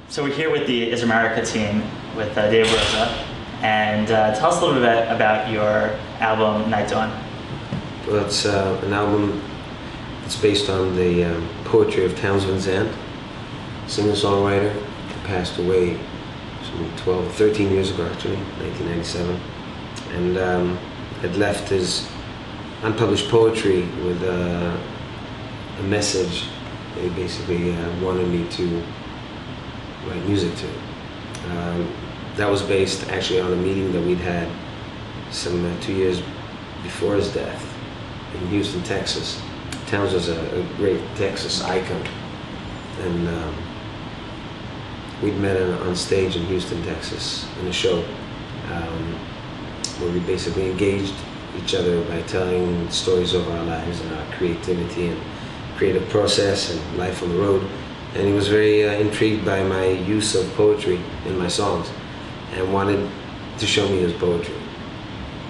So we're here with the Is America team with David Broza, and tell us a little bit about your album Night Dawn. Well, it's an album that's based on the poetry of Townes Van Zandt, singer-songwriter, who passed away 13 years ago actually, 1997, and had left his unpublished poetry with a message that he basically wanted me to write music to. That was based actually on a meeting that we'd had some 2 years before his death in Houston, Texas. Townes was a great Texas icon, and we'd met on stage in Houston, Texas in a show where we basically engaged each other by telling stories of our lives and our creativity and creative process and life on the road. And he was very intrigued by my use of poetry in my songs and wanted to show me his poetry,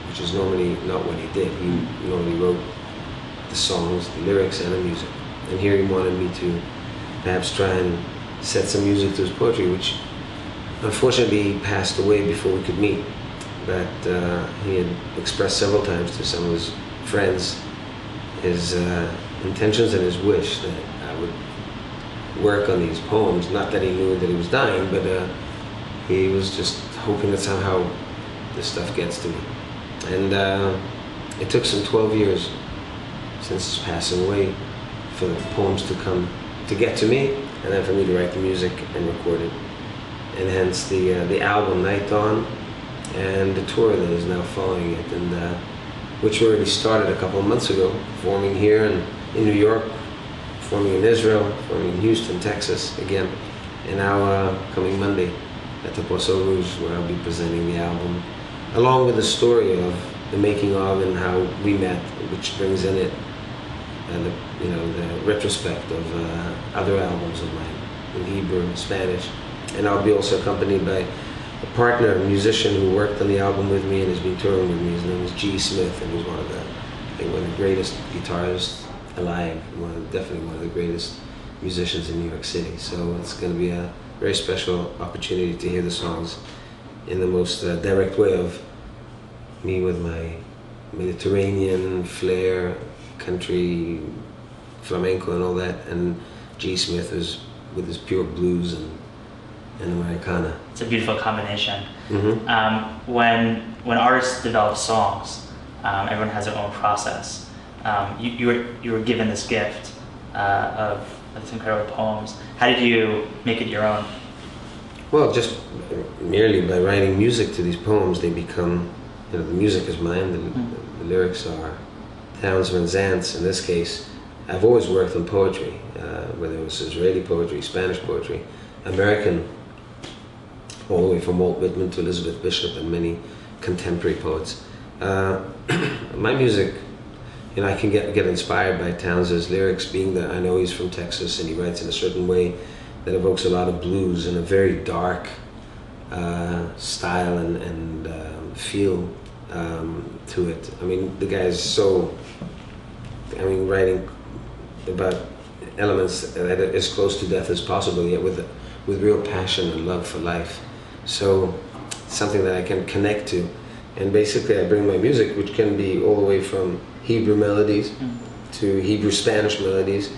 which is normally not what he did. He normally wrote the songs, the lyrics, and the music. And here he wanted me to perhaps try and set some music to his poetry, which unfortunately passed away before we could meet. But he had expressed several times to some of his friends his intentions and his wish that I would work on these poems. Not that he knew that he was dying, but he was just hoping that somehow this stuff gets to me. And it took some 12 years since his passing away for the poems to get to me, and then for me to write the music and record it. And hence the album Night Dawn and the tour that is now following it, and which already started a couple of months ago, forming here in New York, forming in Israel, forming in Houston, Texas again, and now coming Monday at the Poisson Rouge, where I'll be presenting the album, along with the story of the making of and how we met, which brings in it the retrospect of other albums of mine in Hebrew and Spanish. And I'll be also accompanied by a partner, a musician who worked on the album with me and has been touring with me. His name is G. Smith, and he's one of the greatest guitarists alive, definitely one of the greatest musicians in New York City. So it's going to be a very special opportunity to hear the songs in the most direct way of me with my Mediterranean flair, country, flamenco and all that, and G. Smith is with his pure blues and Americana. It's a beautiful combination. Mm-hmm. When artists develop songs, everyone has their own process. You were given this gift of these incredible poems. How did you make it your own? Well, just merely by writing music to these poems, they become, the music is mine, the lyrics are Townes Van Zandt's in this case. I've always worked on poetry, whether it was Israeli poetry, Spanish poetry, American, all the way from Walt Whitman to Elizabeth Bishop and many contemporary poets. My music, I can get inspired by Townes' lyrics, being that I know he's from Texas and he writes in a certain way that evokes a lot of blues and a very dark style and feel to it. I mean, the guy is so, writing about elements that are as close to death as possible, yet with real passion and love for life. So something that I can connect to. And basically I bring my music, which can be all the way from Hebrew melodies to Hebrew Spanish melodies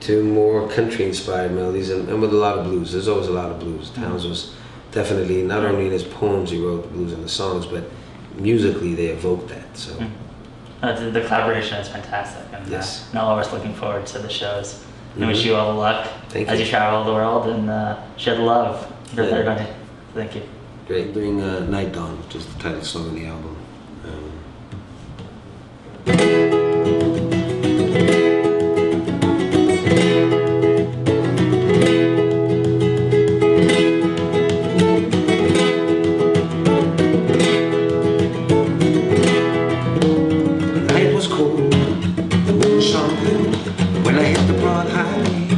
to more country-inspired melodies, and with a lot of blues. There's always a lot of blues. Townes was definitely, not only in his poems he wrote the blues in the songs, but musically they evoke that. So the collaboration is fantastic, and yes. I'm always looking forward to the shows. I wish you all the luck as you travel the world and share the love with everybody. Thank you. Great. Doing Night Dawn, which is the title song of the album. The night was cold, the moon shone blue when I hit the broad highway.